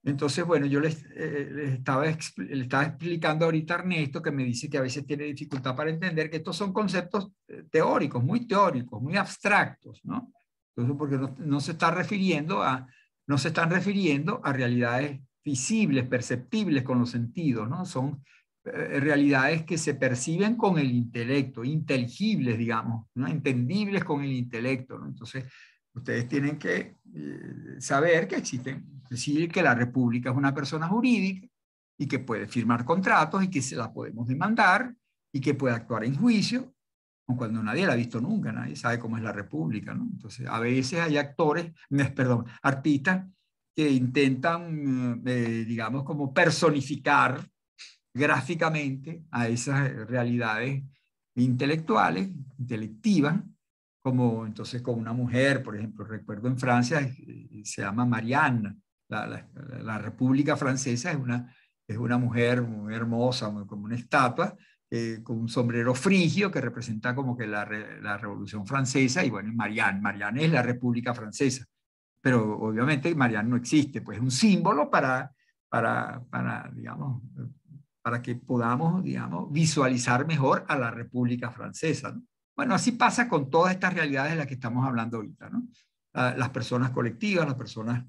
Entonces, bueno, yo les estaba explicando ahorita a Ernesto, que me dice que a veces tiene dificultad para entender que estos son conceptos teóricos, muy abstractos, ¿no? Entonces, porque no se está refiriendo no se están refiriendo a realidades visibles, perceptibles con los sentidos, ¿no? Son realidades que se perciben con el intelecto, inteligibles, digamos, ¿no? Entendibles con el intelecto, ¿no? Entonces, ustedes tienen que saber que decir que la República es una persona jurídica y que puede firmar contratos y que se la podemos demandar y que puede actuar en juicio, cuando nadie la ha visto nunca, nadie sabe cómo es la República, ¿no? Entonces, a veces hay artistas que intentan, digamos, como personificar gráficamente a esas realidades intelectivas, como entonces con una mujer, por ejemplo, recuerdo en Francia, se llama Marianne, la República Francesa es una mujer muy hermosa, como una estatua, con un sombrero frigio que representa como que la Revolución Francesa, y bueno, Marianne es la República Francesa, pero obviamente Marianne no existe, pues es un símbolo digamos, para que podamos, digamos, visualizar mejor a la República Francesa, ¿no? Bueno, así pasa con todas estas realidades de las que estamos hablando ahorita, ¿no? Las personas colectivas, las personas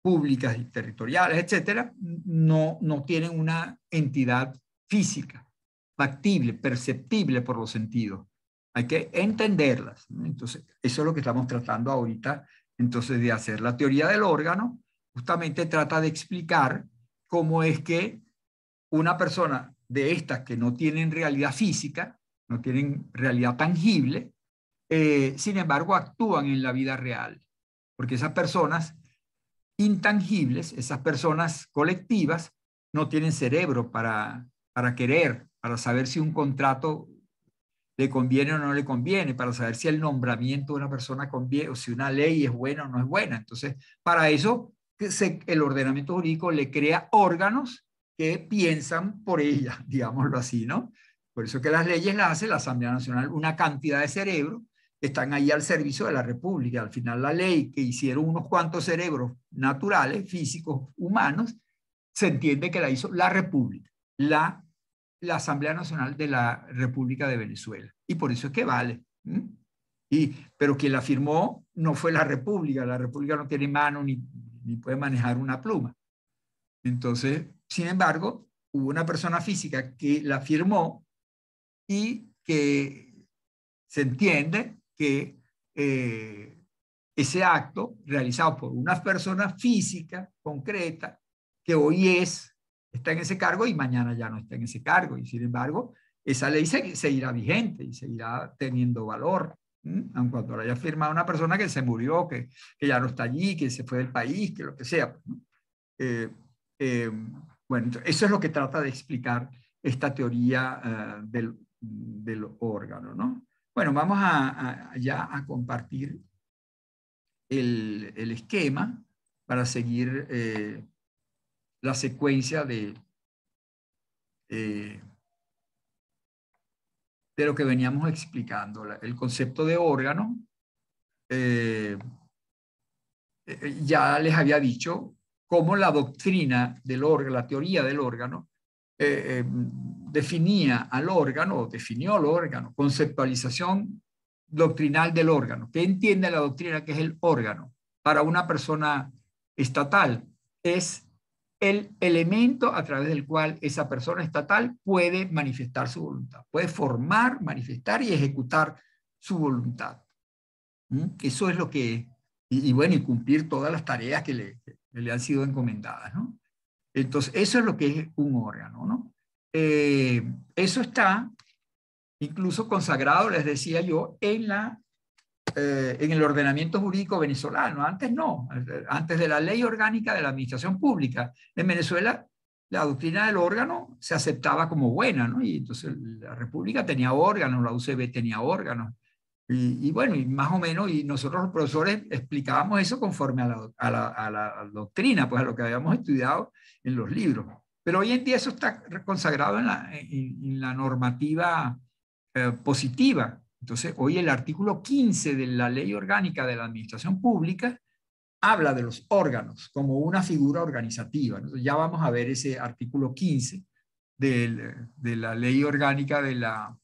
públicas y territoriales, etcétera, no tienen una entidad física, factible, perceptible por los sentidos. Hay que entenderlas, ¿no? Entonces, eso es lo que estamos tratando ahorita, entonces, de hacer. La teoría del órgano justamente trata de explicar cómo es que una persona de estas que no tienen realidad física, no tienen realidad tangible, sin embargo actúan en la vida real, porque esas personas intangibles, esas personas colectivas, no tienen cerebro para querer, para saber si un contrato le conviene o no le conviene, para saber si el nombramiento de una persona conviene o si una ley es buena o no es buena. Entonces, para eso el ordenamiento jurídico le crea órganos que piensan por ella, digámoslo así, ¿no? Por eso que las leyes las hace la Asamblea Nacional, una cantidad de cerebros que están ahí al servicio de la República. Al final la ley que hicieron unos cuantos cerebros naturales, físicos, humanos, se entiende que la hizo la República, la Asamblea Nacional de la República de Venezuela. Y por eso es que vale. Pero quien la firmó no fue la República no tiene mano ni puede manejar una pluma. Entonces, sin embargo, hubo una persona física que la firmó y que se entiende que ese acto realizado por una persona física concreta que hoy está en ese cargo y mañana ya no está en ese cargo. Y sin embargo, esa ley seguirá vigente y seguirá teniendo valor, aun cuando la haya firmado una persona que se murió, que ya no está allí, que se fue del país, que lo que sea. ¿No? Bueno, eso es lo que trata de explicar esta teoría del órgano, ¿no? Bueno, vamos ya a compartir el esquema para seguir la secuencia eh, de lo que veníamos explicando. El concepto de órgano, ya les había dicho cómo la doctrina del órgano, la teoría del órgano, definió al órgano, conceptualización doctrinal del órgano. ¿Qué entiende la doctrina que es el órgano? Para una persona estatal es el elemento a través del cual esa persona estatal puede manifestar su voluntad, puede formar, manifestar y ejecutar su voluntad. Eso es lo que, y bueno, y cumplir todas las tareas que le han sido encomendadas, ¿no? Entonces, eso es lo que es un órgano, ¿no? Eso está incluso consagrado, les decía yo, en el ordenamiento jurídico venezolano. Antes no, antes de la ley orgánica de la administración pública. En Venezuela, la doctrina del órgano se aceptaba como buena, ¿no? Y entonces la República tenía órganos, la UCB tenía órganos. Y bueno, y más o menos, y nosotros los profesores explicábamos eso conforme a la doctrina, pues a lo que habíamos estudiado en los libros. Pero hoy en día eso está consagrado en la normativa positiva. Entonces, hoy el artículo 15 de la Ley Orgánica de la Administración Pública habla de los órganos como una figura organizativa. Entonces ya vamos a ver ese artículo 15 de la ley orgánica de la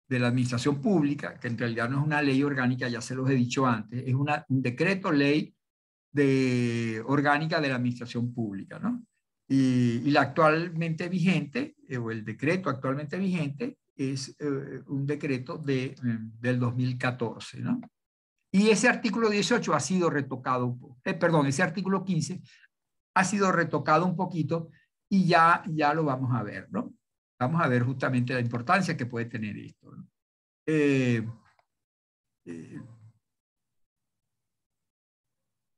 administración pública, que en realidad no es una ley orgánica, ya se los he dicho antes, es un decreto ley orgánica de la administración pública, ¿no? Y la actualmente vigente, o el decreto actualmente vigente, es un decreto del 2014, ¿no? Y ese artículo 18 ha sido retocado, perdón, ese artículo 15 ha sido retocado un poquito y ya lo vamos a ver, ¿no? Vamos a ver justamente la importancia que puede tener esto, ¿no?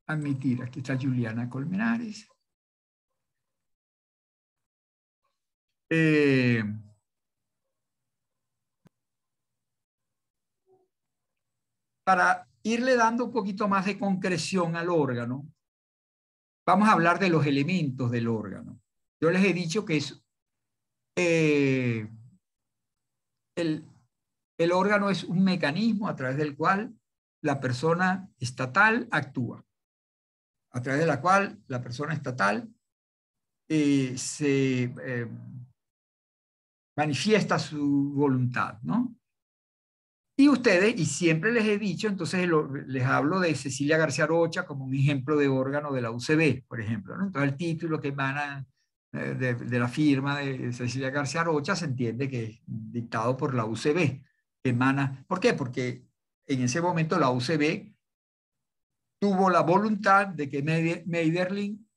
Admitir, aquí está Juliana Colmenares. Para irle dando un poquito más de concreción al órgano, vamos a hablar de los elementos del órgano. Yo les he dicho que es el órgano es un mecanismo a través del cual la persona estatal actúa, a través de la cual la persona estatal se manifiesta su voluntad, ¿no? Y ustedes, y siempre les he dicho, entonces les hablo de Cecilia García Rocha como un ejemplo de órgano de la UCB, por ejemplo, ¿no? Entonces el título que emana de la firma de Cecilia García Rocha se entiende que es dictado por la UCB. Emana, ¿por qué? Porque en ese momento la UCB tuvo la voluntad de que Meiderlin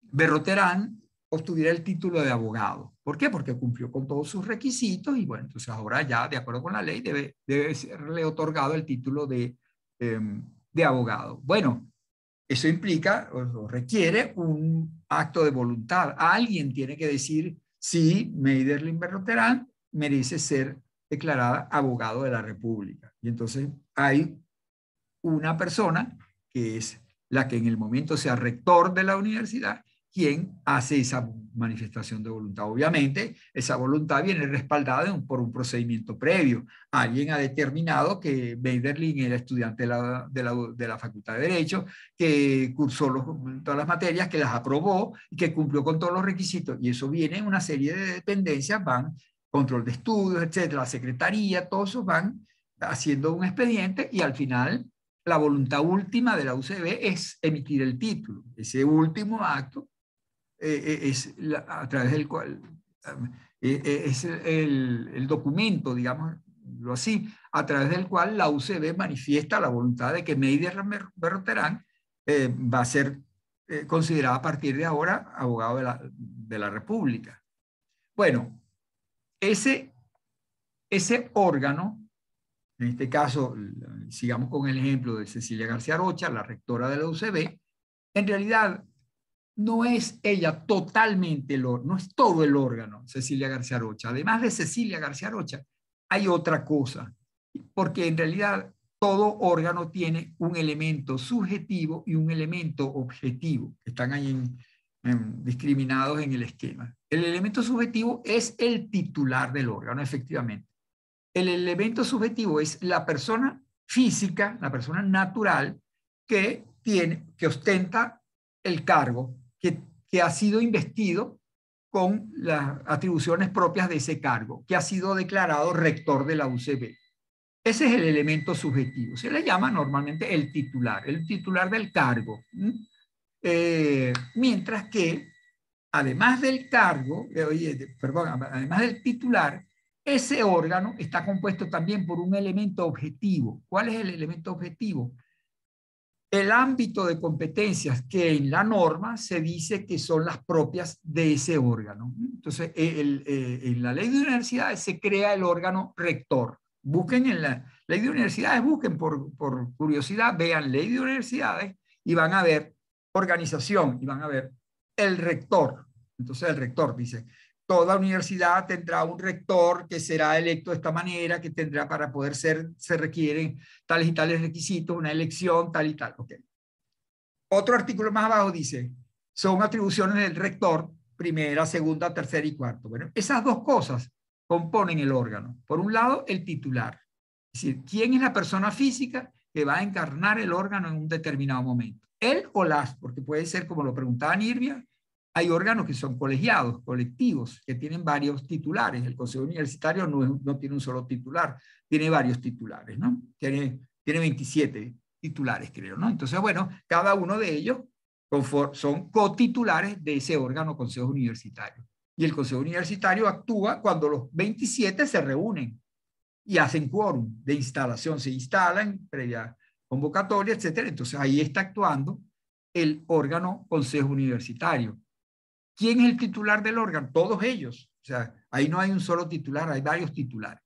Berroterán obtuviera el título de abogado. ¿Por qué? Porque cumplió con todos sus requisitos y bueno, entonces ahora ya, de acuerdo con la ley, debe serle otorgado el título de abogado. Bueno, eso implica o requiere un acto de voluntad. Alguien tiene que decir si Meiderlin Berroterán merece ser declarada abogado de la República. Y entonces hay una persona que es la que en el momento sea rector de la universidad, quien hace esa manifestación de voluntad. Obviamente, esa voluntad viene respaldada por un procedimiento previo. Alguien ha determinado que Meiderlin era estudiante de la Facultad de Derecho, que cursó todas las materias, que las aprobó y que cumplió con todos los requisitos. Y eso viene en una serie de dependencias, van control de estudios, etcétera, la secretaría, todos esos van haciendo un expediente y al final la voluntad última de la UCB es emitir el título. Ese último acto es a través del cual es el documento, digámoslo así, a través del cual la UCB manifiesta la voluntad de que Meiderlin Berroterán va a ser considerada a partir de ahora abogado de la República. Bueno, ese órgano, en este caso, sigamos con el ejemplo de Cecilia García Rocha, la rectora de la UCB, en realidad no es ella totalmente, no es todo el órgano, Cecilia García Rocha. Además de Cecilia García Rocha, hay otra cosa, porque en realidad todo órgano tiene un elemento subjetivo y un elemento objetivo, que están ahí discriminados en el esquema. El elemento subjetivo es el titular del órgano, efectivamente. El elemento subjetivo es la persona física, la persona natural que ostenta el cargo, que ha sido investido con las atribuciones propias de ese cargo, que ha sido declarado rector de la UCB. Ese es el elemento subjetivo. Se le llama normalmente el titular del cargo. Mientras que, además del cargo, además del titular, ese órgano está compuesto también por un elemento objetivo. ¿Cuál es el elemento objetivo? El ámbito de competencias que en la norma se dice que son las propias de ese órgano. Entonces, en la ley de universidades se crea el órgano rector. Busquen en la ley de universidades, busquen por curiosidad, vean ley de universidades y van a ver organización y van a ver el rector. Entonces, el rector dice, toda universidad tendrá un rector que será electo de esta manera, que tendrá para poder se requieren tales y tales requisitos, una elección, tal y tal. Okay. Otro artículo más abajo dice, son atribuciones del rector, primera, segunda, tercera y cuarto. Bueno, esas dos cosas componen el órgano. Por un lado, el titular. Es decir, ¿quién es la persona física que va a encarnar el órgano en un determinado momento. Él o las, porque puede ser, como lo preguntaba Nirvia, hay órganos que son colegiados, colectivos, que tienen varios titulares. El Consejo Universitario no tiene un solo titular, tiene varios titulares, ¿no? Tiene 27 titulares, creo, ¿no? Entonces, bueno, cada uno de ellos son cotitulares de ese órgano Consejo Universitario. Y el Consejo Universitario actúa cuando los 27 se reúnen y hacen quórum de instalación, se instalan previa convocatoria, etcétera. Entonces ahí está actuando el órgano Consejo Universitario. ¿Quién es el titular del órgano? Todos ellos. O sea, ahí no hay un solo titular, hay varios titulares.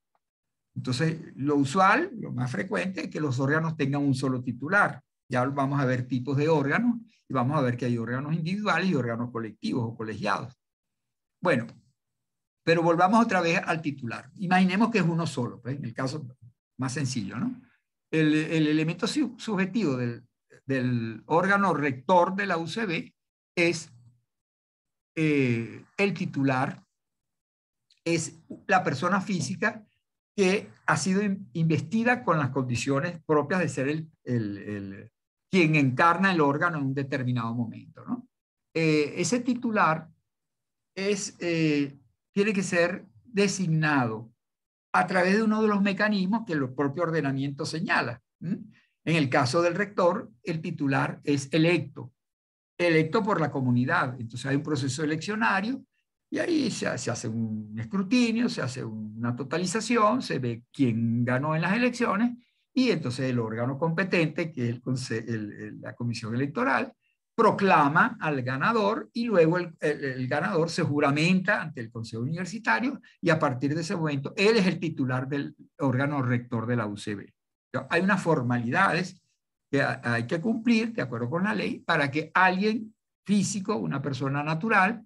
Entonces, lo usual, lo más frecuente es que los órganos tengan un solo titular. Ya vamos a ver tipos de órganos y vamos a ver que hay órganos individuales y órganos colectivos o colegiados. Bueno, pero volvamos otra vez al titular. Imaginemos que es uno solo, pues, en el caso más sencillo, ¿no? El elemento subjetivo del órgano rector de la UCB es el titular, es la persona física que ha sido investida con las condiciones propias de ser quien encarna el órgano en un determinado momento, ¿no? Ese titular tiene que ser designado a través de uno de los mecanismos que el propio ordenamiento señala. En el caso del rector, el titular es electo por la comunidad. Entonces hay un proceso eleccionario y ahí se hace un escrutinio, se hace una totalización, se ve quién ganó en las elecciones y entonces el órgano competente, que es la comisión electoral, proclama al ganador y luego el ganador se juramenta ante el Consejo Universitario y a partir de ese momento él es el titular del órgano rector de la UCB. Hay unas formalidades que hay que cumplir de acuerdo con la ley para que alguien físico, una persona natural,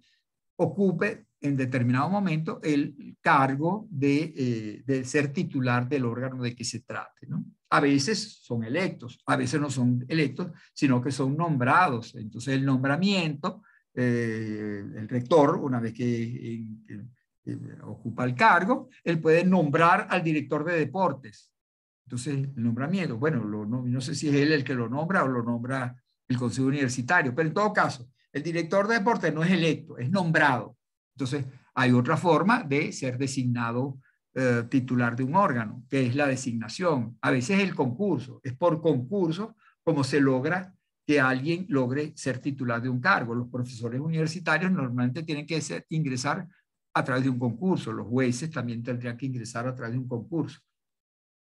ocupe en determinado momento el cargo de ser titular del órgano de que se trate, ¿no? A veces son electos, a veces no son electos, sino que son nombrados. Entonces el nombramiento, el rector, una vez que ocupa el cargo, él puede nombrar al director de deportes. Entonces, el nombramiento, bueno, no sé si es él el que lo nombra o lo nombra el Consejo Universitario, pero en todo caso, el director de deporte no es electo, es nombrado. Entonces, hay otra forma de ser designado titular de un órgano, que es la designación. A veces el concurso, es por concurso como se logra que alguien logre ser titular de un cargo. Los profesores universitarios normalmente tienen que ingresar a través de un concurso, los jueces también tendrían que ingresar a través de un concurso.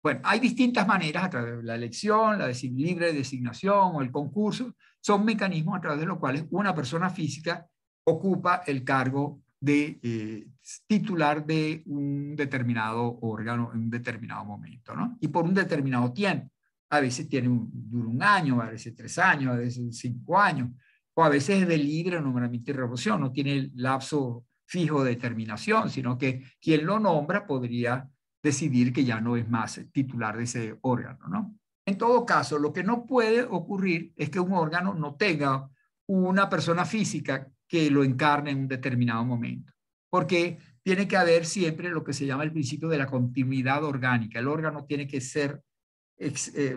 Bueno, hay distintas maneras a través de la elección, la libre designación o el concurso. Son mecanismos a través de los cuales una persona física ocupa el cargo de titular de un determinado órgano en un determinado momento, ¿no? Y por un determinado tiempo. A veces dura un año, a veces 3 años, a veces 5 años, o a veces es de libre nombramiento y revocación, no tiene el lapso fijo de determinación, sino que quien lo nombra podría decidir que ya no es más titular de ese órgano, ¿no? En todo caso, lo que no puede ocurrir es que un órgano no tenga una persona física que lo encarne en un determinado momento, porque tiene que haber siempre lo que se llama el principio de la continuidad orgánica. El órgano tiene que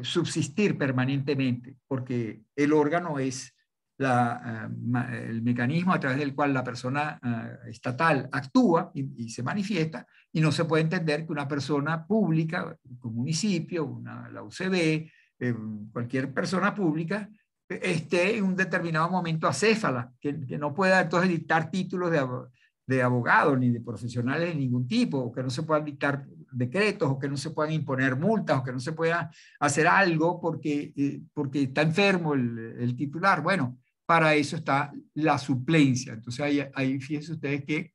subsistir permanentemente, porque el órgano es el mecanismo a través del cual la persona estatal actúa y se manifiesta, y no se puede entender que una persona pública, un municipio, la UCB, cualquier persona pública, esté en un determinado momento acéfala, que no pueda entonces dictar títulos de abogado ni de profesionales de ningún tipo, o que no se puedan dictar decretos, o que no se puedan imponer multas, o que no se pueda hacer algo porque está enfermo el titular. Bueno, para eso está la suplencia. Entonces ahí fíjense ustedes que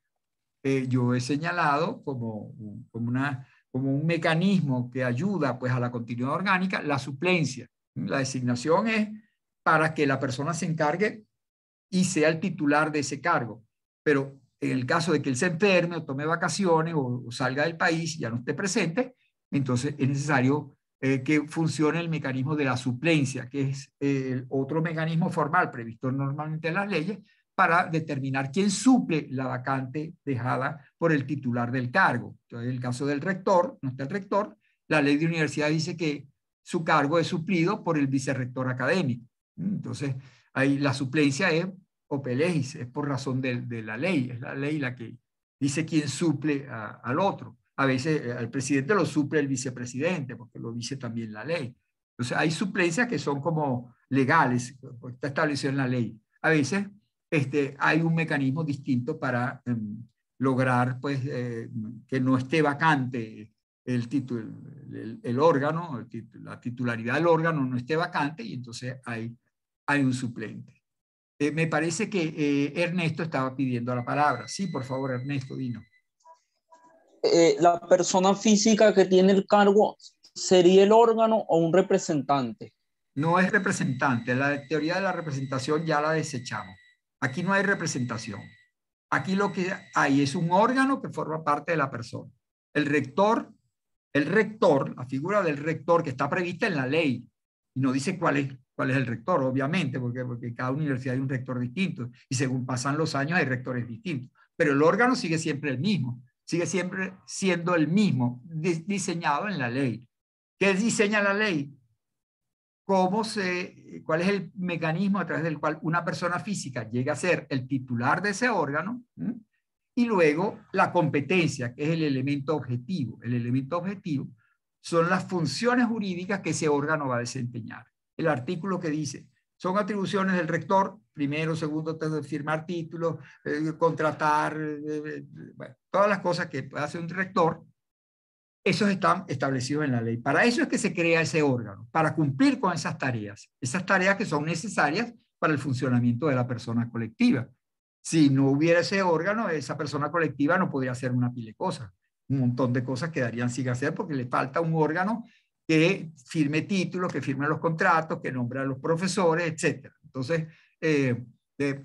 yo he señalado como un mecanismo que ayuda pues a la continuidad orgánica, la suplencia. La designación es para que la persona se encargue y sea el titular de ese cargo. Pero en el caso de que él se enferme o tome vacaciones o salga del país y ya no esté presente, entonces es necesario que funcione el mecanismo de la suplencia, que es otro mecanismo formal previsto normalmente en las leyes para determinar quién suple la vacante dejada por el titular del cargo. Entonces, en el caso del rector, no está el rector, la ley de universidad dice que su cargo es suplido por el vicerrector académico. Entonces, ahí la suplencia es ope legis, es por razón de la ley, es la ley la que dice quién suple al otro. A veces al presidente lo suple el vicepresidente, porque lo dice también la ley. Entonces, hay suplencias que son como legales, está establecido en la ley. A veces hay un mecanismo distinto para lograr pues, que no esté vacante el órgano, la titularidad del órgano no esté vacante y entonces hay un suplente. Me parece que Ernesto estaba pidiendo la palabra. Sí, por favor, Ernesto, dino. La persona física que tiene el cargo sería el órgano o un representante. No es representante. La teoría de la representación ya la desechamos. Aquí no hay representación. Aquí lo que hay es un órgano que forma parte de la persona. El rector, la figura del rector que está prevista en la ley, y no dice cuál es el rector, obviamente, porque cada universidad hay un rector distinto, y según pasan los años hay rectores distintos. Pero el órgano sigue siempre el mismo, sigue siempre siendo el mismo, diseñado en la ley. ¿Qué diseña la ley? Cuál es el mecanismo a través del cual una persona física llega a ser el titular de ese órgano, y luego la competencia, que es el elemento objetivo. El elemento objetivo son las funciones jurídicas que ese órgano va a desempeñar. El artículo que dice, son atribuciones del rector, primero, segundo, tercero, firmar títulos, contratar, bueno, todas las cosas que puede hacer un rector. Esos están establecidos en la ley. Para eso es que se crea ese órgano, para cumplir con esas tareas que son necesarias para el funcionamiento de la persona colectiva. Si no hubiera ese órgano, esa persona colectiva no podría hacer una pila de cosas. Un montón de cosas quedarían sin hacer porque le falta un órgano que firme títulos, que firme los contratos, que nombre a los profesores, etc. Entonces,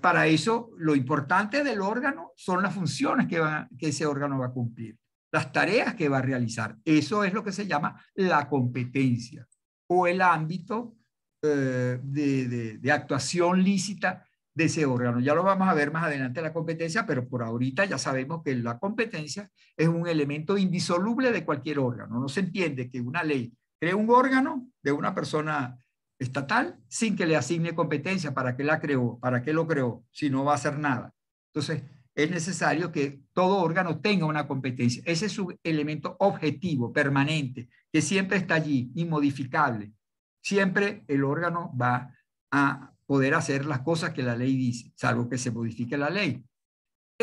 para eso, lo importante del órgano son las funciones que ese órgano va a cumplir, las tareas que va a realizar. Eso es lo que se llama la competencia o el ámbito de actuación lícita de ese órgano. Ya lo vamos a ver más adelante la competencia, pero por ahorita ya sabemos que la competencia es un elemento indisoluble de cualquier órgano. No se entiende que una ley cree un órgano de una persona estatal sin que le asigne competencia. ¿Para qué la creó? ¿Para qué lo creó? Si no va a hacer nada. Entonces, es necesario que todo órgano tenga una competencia. Ese es su elemento objetivo, permanente, que siempre está allí, inmodificable. Siempre el órgano va a poder hacer las cosas que la ley dice, salvo que se modifique la ley.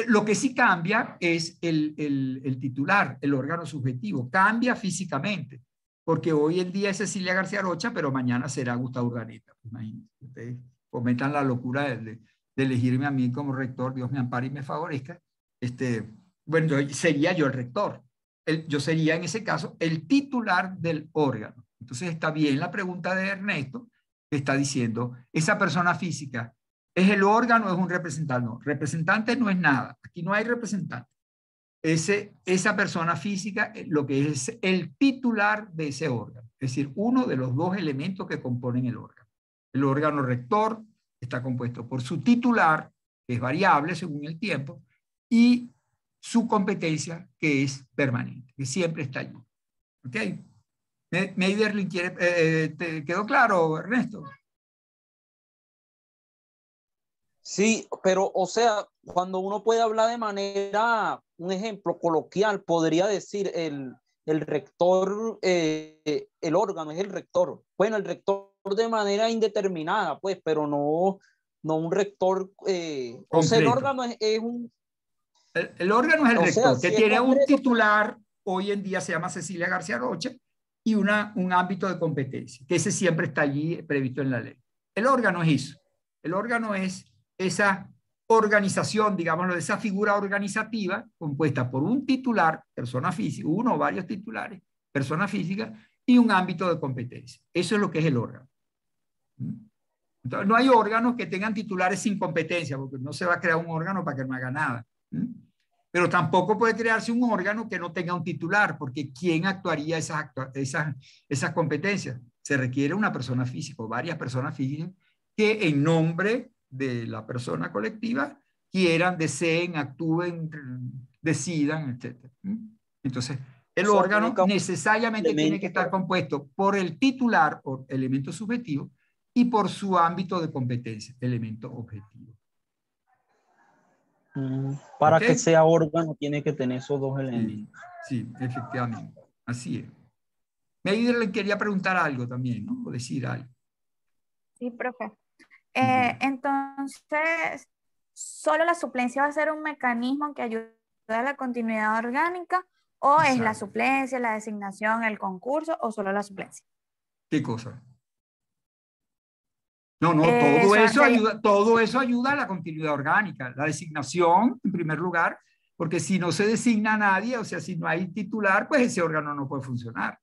Lo que sí cambia es el titular, el órgano subjetivo. Cambia físicamente, porque hoy en día es Cecilia García Rocha, pero mañana será Gustavo Urdaneta. Imagínense, ustedes comentan la locura de elegirme a mí como rector, Dios me ampare y me favorezca. Bueno, sería yo el rector. Yo sería en ese caso el titular del órgano. Entonces está bien la pregunta de Ernesto, que está diciendo, esa persona física, ¿es el órgano o es un representante? No, representante no es nada. Aquí no hay representante. Esa persona física, lo que es el titular de ese órgano. Es decir, uno de los dos elementos que componen el órgano. El órgano rector está compuesto por su titular, que es variable según el tiempo, y su competencia, que es permanente, que siempre está allí. ¿Ok? Meiderlin quiere, ¿te quedó claro, Ernesto? Sí, pero o sea, cuando uno puede hablar de manera, un ejemplo coloquial, podría decir el rector, el órgano es el rector. Bueno, el rector de manera indeterminada, pues, pero no un rector, o sea, el Completo. órgano es un... El órgano es el O sea, rector, que sí es tiene un completo, pero... titular, hoy en día se llama Cecilia García Rocha, y un ámbito de competencia, que ese siempre está allí previsto en la ley. El órgano es eso. El órgano es esa organización, digámoslo, esa figura organizativa compuesta por un titular, persona física, uno o varios titulares, persona física, y un ámbito de competencia. Eso es lo que es el órgano. Entonces, no hay órganos que tengan titulares sin competencia, porque no se va a crear un órgano para que no haga nada. Pero tampoco puede crearse un órgano que no tenga un titular, porque ¿quién actuaría esas competencias? Se requiere una persona física o varias personas físicas que en nombre de la persona colectiva quieran, deseen, actúen, decidan, etc. Entonces, El sea, órgano necesariamente tiene que elementos estar compuesto por el titular o elemento subjetivo y por su ámbito de competencia, elemento objetivo. Para ¿Ok? que sea órgano tiene que tener esos dos Sí, elementos. sí, efectivamente. Así es. Meider le quería preguntar algo también, ¿no? O decir algo. Sí, profe. Diga. Entonces, ¿solo la suplencia va a ser un mecanismo que ayuda a la continuidad orgánica o es la Exacto. suplencia, la designación, el concurso o solo la suplencia? ¿Qué cosa? No, no, todo eso ayuda a la continuidad orgánica. La designación, en primer lugar, porque si no se designa a nadie, o sea, si no hay titular, pues ese órgano no puede funcionar.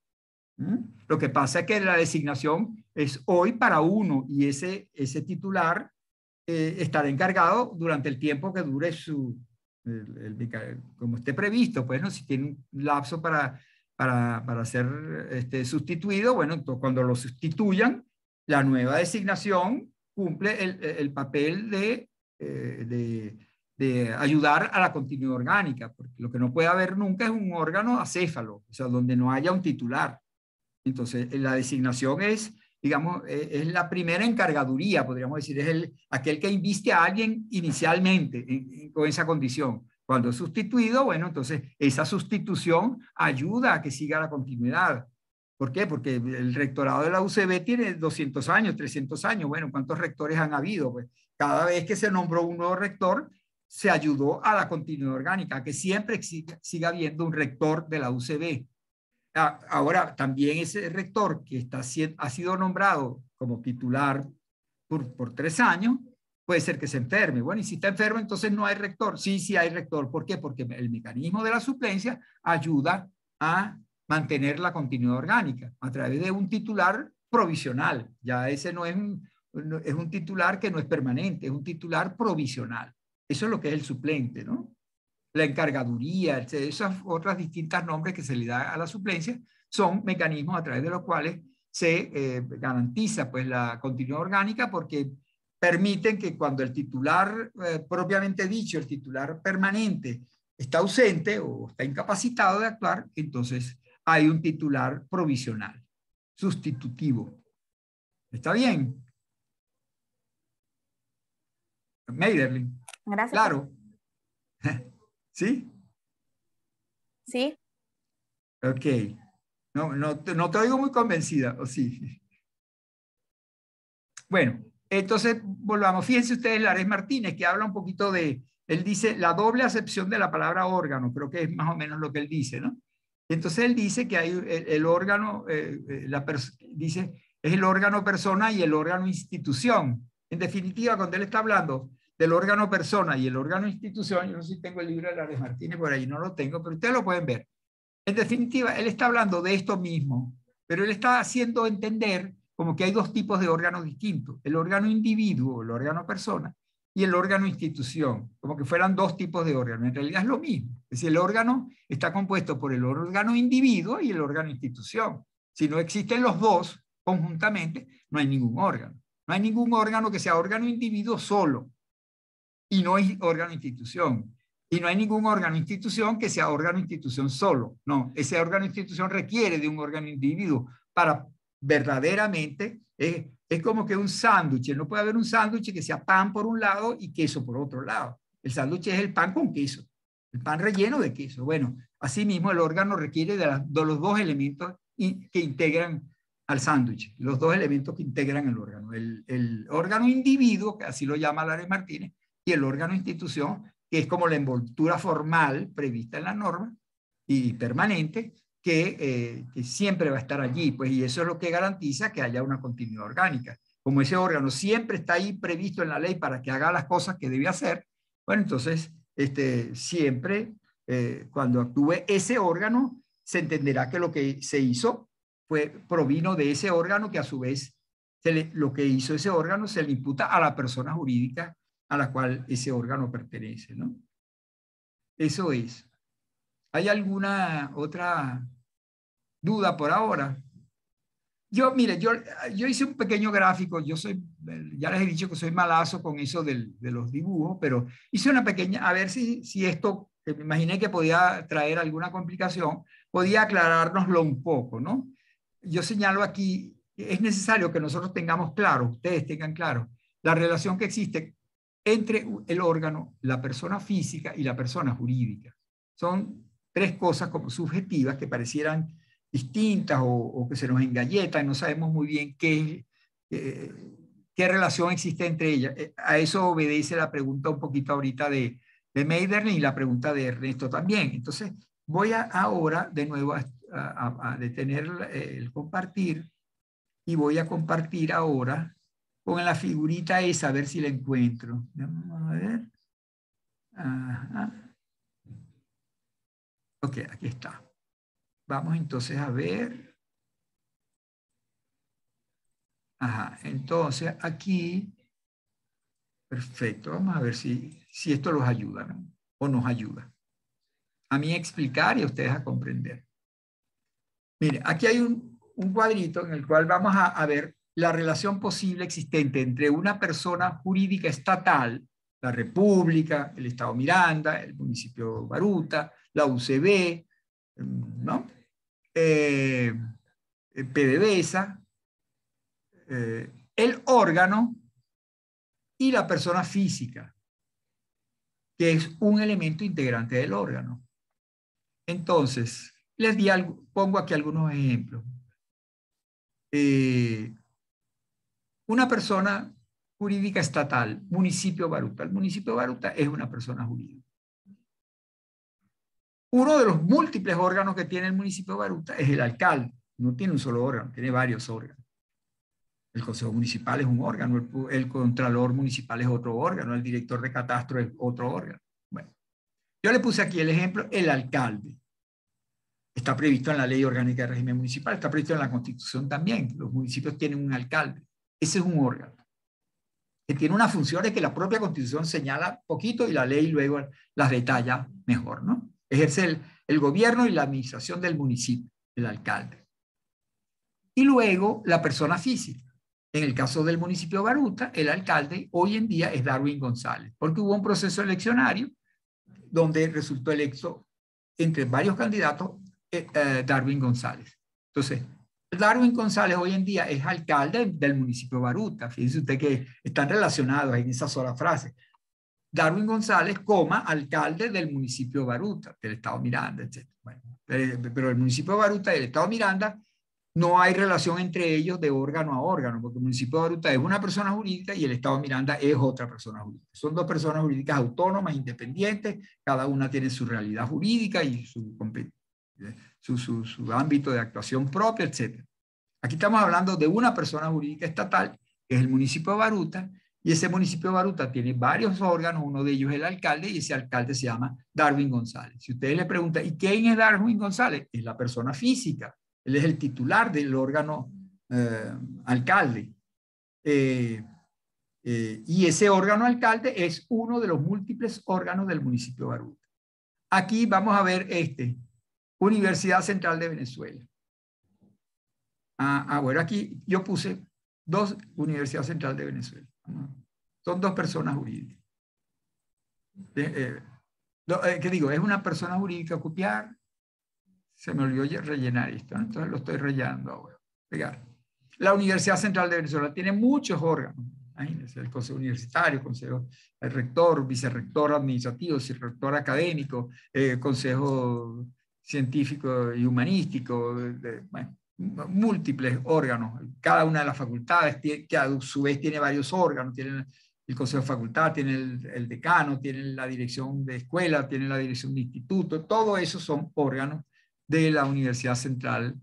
¿Mm? Lo que pasa es que la designación es hoy para uno y ese titular estará encargado durante el tiempo que dure como esté previsto, pues, ¿no? Si tiene un lapso para ser sustituido, bueno, entonces, cuando lo sustituyan, la nueva designación cumple el papel de ayudar a la continuidad orgánica, porque lo que no puede haber nunca es un órgano acéfalo, o sea, donde no haya un titular. Entonces, la designación es, digamos, es la primera encargaduría, podríamos decir, es aquel que inviste a alguien inicialmente con esa condición. Cuando es sustituido, bueno, entonces esa sustitución ayuda a que siga la continuidad. ¿Por qué? Porque el rectorado de la UCB tiene 200 años, 300 años. Bueno, ¿cuántos rectores han habido? Pues cada vez que se nombró un nuevo rector, se ayudó a la continuidad orgánica, a que siempre siga habiendo un rector de la UCB. Ahora, también ese rector que ha sido nombrado como titular por 3 años, puede ser que se enferme. Bueno, y si está enfermo, entonces no hay rector. Sí, sí hay rector. ¿Por qué? Porque el mecanismo de la suplencia ayuda a mantener la continuidad orgánica a través de un titular provisional. Ya ese no es es un titular que no es permanente, es un titular provisional. Eso es lo que es el suplente, ¿no? La encargaduría, esas otras distintas nombres que se le da a la suplencia, son mecanismos a través de los cuales se garantiza pues la continuidad orgánica porque permiten que cuando el titular propiamente dicho, el titular permanente está ausente o está incapacitado de actuar, entonces hay un titular provisional, sustitutivo. ¿Está bien? Meiderlin. Gracias. Claro. ¿Sí? Sí. Ok. No te oigo muy convencida, ¿o sí? Bueno, entonces volvamos. Fíjense ustedes, Lares Martínez, que habla un poquito él dice la doble acepción de la palabra órgano, creo que es más o menos lo que él dice, ¿no? Entonces él dice que hay el órgano, dice, es el órgano persona y el órgano institución. En definitiva, cuando él está hablando del órgano persona y el órgano institución, yo no sé si tengo el libro de Lares Martínez por ahí, no lo tengo, pero ustedes lo pueden ver. En definitiva, él está hablando de esto mismo, pero él está haciendo entender como que hay dos tipos de órganos distintos, el órgano individuo, el órgano persona, y el órgano institución, como que fueran dos tipos de órganos. En realidad es lo mismo. Es decir, el órgano está compuesto por el órgano individuo y el órgano institución. Si no existen los dos conjuntamente, no hay ningún órgano. No hay ningún órgano que sea órgano individuo solo y no hay órgano institución. Y no hay ningún órgano institución que sea órgano institución solo. No, ese órgano institución requiere de un órgano individuo para verdaderamente, es como que un sándwich. No puede haber un sándwich que sea pan por un lado y queso por otro lado. El sándwich es el pan con queso, el pan relleno de queso. Bueno, asimismo el órgano requiere de los dos elementos que integran al sándwich, los dos elementos que integran el órgano. El órgano individuo, que así lo llama Lares Martínez, y el órgano institución, que es como la envoltura formal prevista en la norma y permanente, que siempre va a estar allí, pues, y eso es lo que garantiza que haya una continuidad orgánica. Como ese órgano siempre está ahí previsto en la ley para que haga las cosas que debe hacer, bueno, entonces siempre cuando actúe ese órgano, se entenderá que lo que se hizo provino de ese órgano que a su vez lo que hizo ese órgano se le imputa a la persona jurídica a la cual ese órgano pertenece, ¿no? Eso es. ¿Hay alguna otra duda por ahora? Mire, yo hice un pequeño gráfico, ya les he dicho que soy malazo con eso de los dibujos, pero hice una pequeña, a ver si esto, que me imaginé que podía traer alguna complicación, podía aclarárnoslo un poco, ¿no? Yo señalo aquí, es necesario que nosotros tengamos claro, ustedes tengan claro, la relación que existe entre el órgano, la persona física y la persona jurídica. Son tres cosas como subjetivas que parecieran distintas o que se nos engalletan, no sabemos muy bien qué relación existe entre ellas. A eso obedece la pregunta un poquito ahorita de Meiderlin y la pregunta de Ernesto también. Entonces, voy ahora de nuevo a detener el compartir y voy a compartir ahora con la figurita esa, a ver si la encuentro. Vamos a ver. Ajá. Ok, aquí está. Vamos entonces a ver. Ajá, entonces aquí, perfecto, vamos a ver si esto los ayuda, ¿no? O nos ayuda. A mí a explicar y a ustedes a comprender. Mire, aquí hay un cuadrito en el cual vamos a ver la relación posible existente entre una persona jurídica estatal, la República, el Estado Miranda, el municipio Baruta, la UCB, ¿no? PDVSA, el órgano y la persona física, que es un elemento integrante del órgano. Entonces, pongo aquí algunos ejemplos. Una persona jurídica estatal, municipio Baruta. El municipio Baruta es una persona jurídica. Uno de los múltiples órganos que tiene el municipio Baruta es el alcalde. No tiene un solo órgano, tiene varios órganos. El consejo municipal es un órgano, el contralor municipal es otro órgano, el director de catastro es otro órgano. Bueno, yo le puse aquí el ejemplo, el alcalde. Está previsto en la Ley Orgánica de Régimen Municipal, está previsto en la Constitución también. Los municipios tienen un alcalde. Ese es un órgano que tiene unas funciones que la propia Constitución señala poquito y la ley luego las detalla mejor, ¿no? Ejerce el gobierno y la administración del municipio, el alcalde. Y luego la persona física. En el caso del municipio Baruta, el alcalde hoy en día es Darwin González, porque hubo un proceso eleccionario donde resultó electo entre varios candidatos Darwin González. Entonces, Darwin González hoy en día es alcalde del municipio Baruta. Fíjense usted que están relacionados en esa sola frase. Darwin González, alcalde del municipio Baruta, del estado Miranda, etc. Bueno, pero el municipio Baruta y el estado Miranda no hay relación entre ellos de órgano a órgano, porque el municipio de Baruta es una persona jurídica y el estado Miranda es otra persona jurídica. Son dos personas jurídicas autónomas, independientes, cada una tiene su realidad jurídica y su ámbito de actuación propia, etc. Aquí estamos hablando de una persona jurídica estatal, que es el municipio de Baruta, y ese municipio de Baruta tiene varios órganos, uno de ellos es el alcalde, y ese alcalde se llama Darwin González. Si ustedes le preguntan, ¿y quién es Darwin González? Es la persona física. Él es el titular del órgano alcalde. Y ese órgano alcalde es uno de los múltiples órganos del municipio de Baruta. Aquí vamos a ver Universidad Central de Venezuela. Bueno, aquí yo puse Universidad Central de Venezuela. Son dos personas jurídicas. ¿Qué digo? Es una persona jurídica copiar. Se me olvidó rellenar esto, ¿no? Entonces lo estoy rellenando ahora. Pegar. La Universidad Central de Venezuela tiene muchos órganos. Imagínense, el Consejo Universitario, el rector, vicerrector administrativo, rector académico, Consejo Científico y Humanístico, bueno, múltiples órganos. Cada una de las facultades, que a su vez tiene varios órganos, tienen el Consejo de Facultad, tiene el decano, tiene la dirección de escuela, tiene la dirección de instituto, todo eso son órganos de la Universidad Central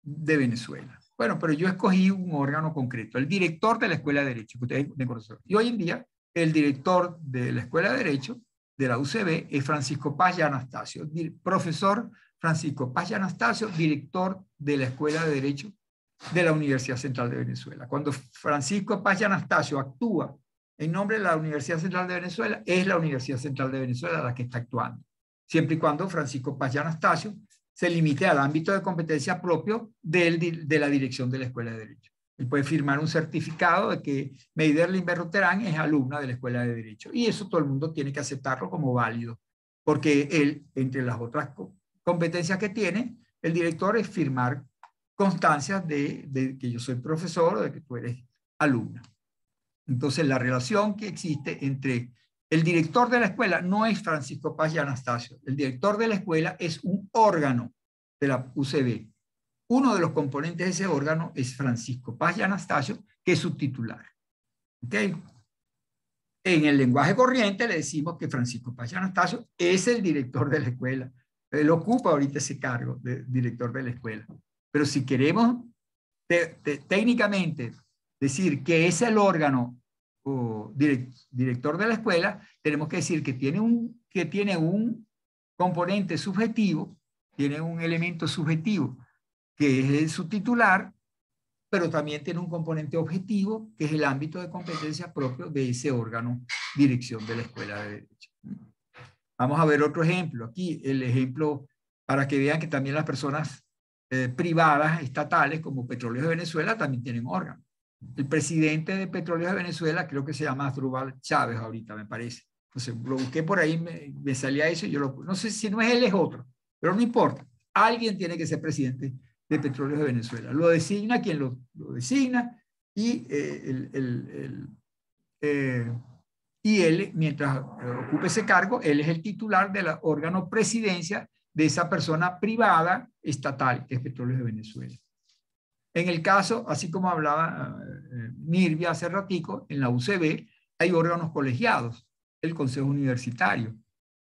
de Venezuela. Bueno, pero yo escogí un órgano concreto, el director de la Escuela de Derecho, que ustedes me conocen. Y hoy en día, el director de la Escuela de Derecho de la UCB es Francisco Paz y Anastasio, profesor Francisco Paz y Anastasio, director de la Escuela de Derecho de la Universidad Central de Venezuela. Cuando Francisco Paz y Anastasio actúa en nombre de la Universidad Central de Venezuela, es la Universidad Central de Venezuela la que está actuando, siempre y cuando Francisco Paz y Anastasio se limite al ámbito de competencia propio de la dirección de la Escuela de Derecho. Él puede firmar un certificado de que Meiderlin Berroterán es alumna de la Escuela de Derecho. Y eso todo el mundo tiene que aceptarlo como válido, porque él, entre las otras competencias que tiene el director es firmar constancias de que yo soy profesor o de que tú eres alumna. Entonces, la relación que existe entre el director de la escuela no es Francisco Paz y Anastasio. El director de la escuela es un órgano de la UCB. Uno de los componentes de ese órgano es Francisco Paz y Anastasio, que es su titular. ¿Ok? En el lenguaje corriente le decimos que Francisco Paz y Anastasio es el director de la escuela. Él ocupa ahorita ese cargo de director de la escuela. Pero si queremos técnicamente decir que es el órgano o director de la escuela, tenemos que decir que tiene un componente subjetivo, tiene un elemento subjetivo que es su titular, pero también tiene un componente objetivo, que es el ámbito de competencia propio de ese órgano, dirección de la Escuela de Derecho. Vamos a ver otro ejemplo. Aquí el ejemplo para que vean que también las personas privadas, estatales, como Petróleos de Venezuela, también tienen órganos. El presidente de Petróleos de Venezuela, creo que se llama Asdrúbal Chávez ahorita, me parece. Entonces, lo busqué por ahí, me salía eso, y no sé si no es él, es otro, pero no importa. Alguien tiene que ser presidente de Petróleos de Venezuela. Lo designa quien lo designa, y él, mientras ocupe ese cargo, él es el titular del órgano presidencia de esa persona privada estatal, que es Petróleos de Venezuela. En el caso, así como hablaba Nirvia hace ratico, en la UCB hay órganos colegiados, el Consejo Universitario.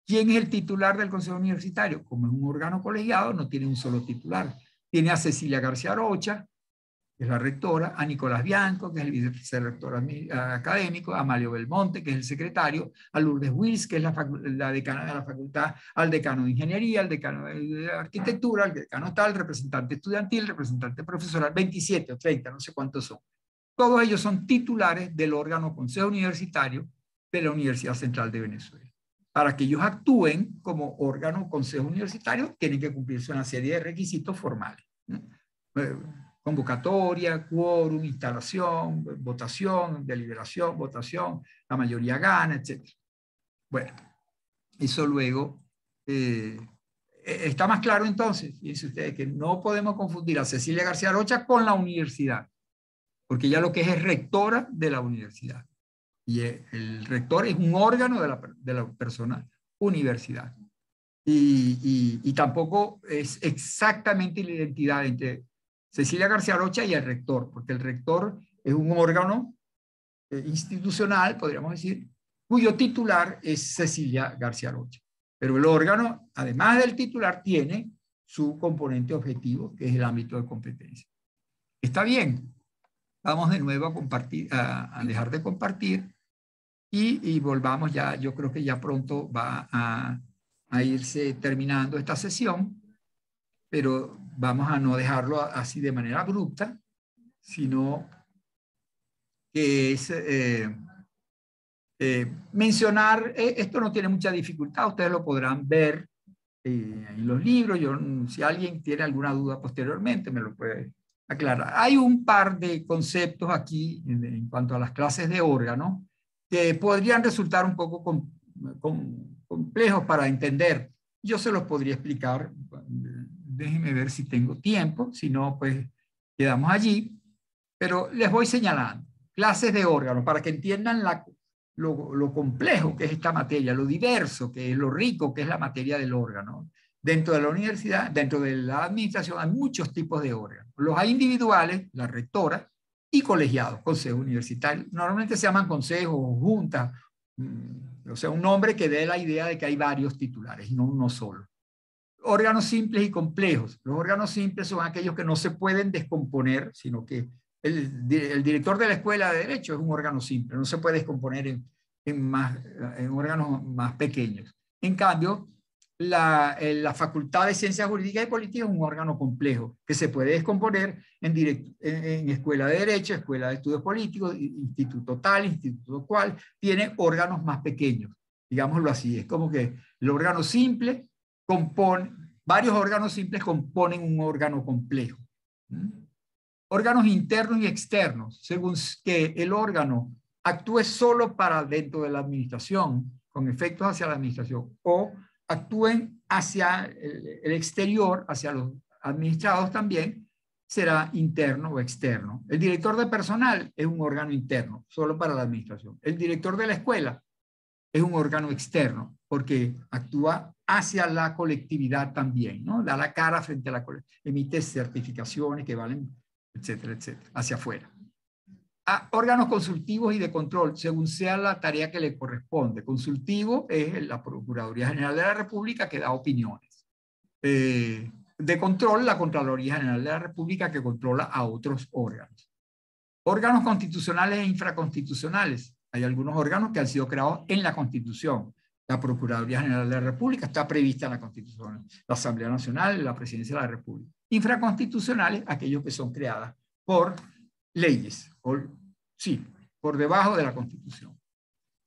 ¿Quién es el titular del Consejo Universitario? Como es un órgano colegiado, no tiene un solo titular. Tiene a Cecilia García Arocha, que es la rectora, a Nicolás Bianco, que es el vicerrector académico, a Mario Belmonte, que es el secretario, a Lourdes Wills, que es la decana de la facultad, al decano de ingeniería, al decano de arquitectura, al decano tal, representante estudiantil, representante profesoral, 27 o 30, no sé cuántos son. Todos ellos son titulares del órgano Consejo Universitario de la Universidad Central de Venezuela. Para que ellos actúen como órgano Consejo Universitario, tienen que cumplirse una serie de requisitos formales, ¿no? Convocatoria, quórum, instalación, votación, deliberación, votación, la mayoría gana, etc. Bueno, eso luego está más claro entonces. Fíjense ustedes que no podemos confundir a Cecilia García Arocha con la universidad, porque ella lo que es rectora de la universidad. Y el rector es un órgano de la persona universidad. Y tampoco es exactamente la identidad entre Cecilia García Arocha y el rector, porque el rector es un órgano institucional, podríamos decir, cuyo titular es Cecilia García Arocha. Pero el órgano, además del titular, tiene su componente objetivo, que es el ámbito de competencia. Está bien. Vamos de nuevo a compartir, a dejar de compartir y volvamos ya. Yo creo que ya pronto va a irse terminando esta sesión, pero vamos a no dejarlo así de manera abrupta, sino que es mencionar, esto no tiene mucha dificultad, ustedes lo podrán ver en los libros. Si alguien tiene alguna duda posteriormente, me lo puede aclarar. Hay un par de conceptos aquí en cuanto a las clases de órganos que podrían resultar un poco complejos para entender. Yo se los podría explicar. Déjenme ver si tengo tiempo, si no, pues quedamos allí. Pero les voy señalando clases de órganos para que entiendan lo complejo que es esta materia, lo diverso que es, lo rico que es la materia del órgano. Dentro de la universidad, dentro de la administración, hay muchos tipos de órganos. Los hay individuales, la rectora, y colegiados, consejos universitarios. Normalmente se llaman consejos o juntas, o sea, un nombre que dé la idea de que hay varios titulares y no uno solo. Órganos simples y complejos. Los órganos simples son aquellos que no se pueden descomponer, sino que el director de la Escuela de Derecho es un órgano simple, no se puede descomponer en órganos más pequeños. En cambio, la Facultad de Ciencias Jurídicas y Políticas es un órgano complejo que se puede descomponer en Escuela de Derecho, Escuela de Estudios Políticos, Instituto tal, Instituto cual, tiene órganos más pequeños, digámoslo así. Es como que el órgano simple varios órganos simples componen un órgano complejo. Órganos internos y externos, según que el órgano actúe solo para dentro de la administración, con efectos hacia la administración, o actúen hacia el exterior, hacia los administrados también, será interno o externo. El director de personal es un órgano interno, solo para la administración. El director de la escuela es un órgano externo, porque actúa hacia la colectividad también, ¿no? Da la cara frente a la colectividad, emite certificaciones que valen, etcétera, etcétera, hacia afuera. A órganos consultivos y de control, según sea la tarea que le corresponde. Consultivo es la Procuraduría General de la República, que da opiniones. De control, la Contraloría General de la República, que controla a otros órganos. Órganos constitucionales e infraconstitucionales. Hay algunos órganos que han sido creados en la Constitución. La Procuraduría General de la República está prevista en la Constitución. La Asamblea Nacional, la Presidencia de la República. Infraconstitucionales, aquellos que son creadas por leyes, por debajo de la Constitución.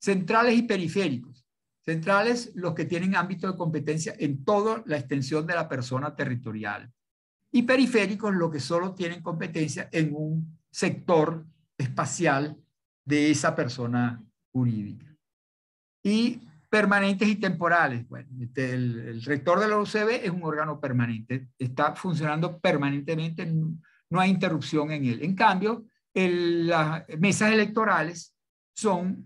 Centrales y periféricos. Centrales, los que tienen ámbito de competencia en toda la extensión de la persona territorial. Y periféricos, los que solo tienen competencia en un sector espacial de esa persona jurídica. Y permanentes y temporales. Bueno, el rector de la UCB es un órgano permanente, está funcionando permanentemente, no hay interrupción en él. En cambio, las mesas electorales son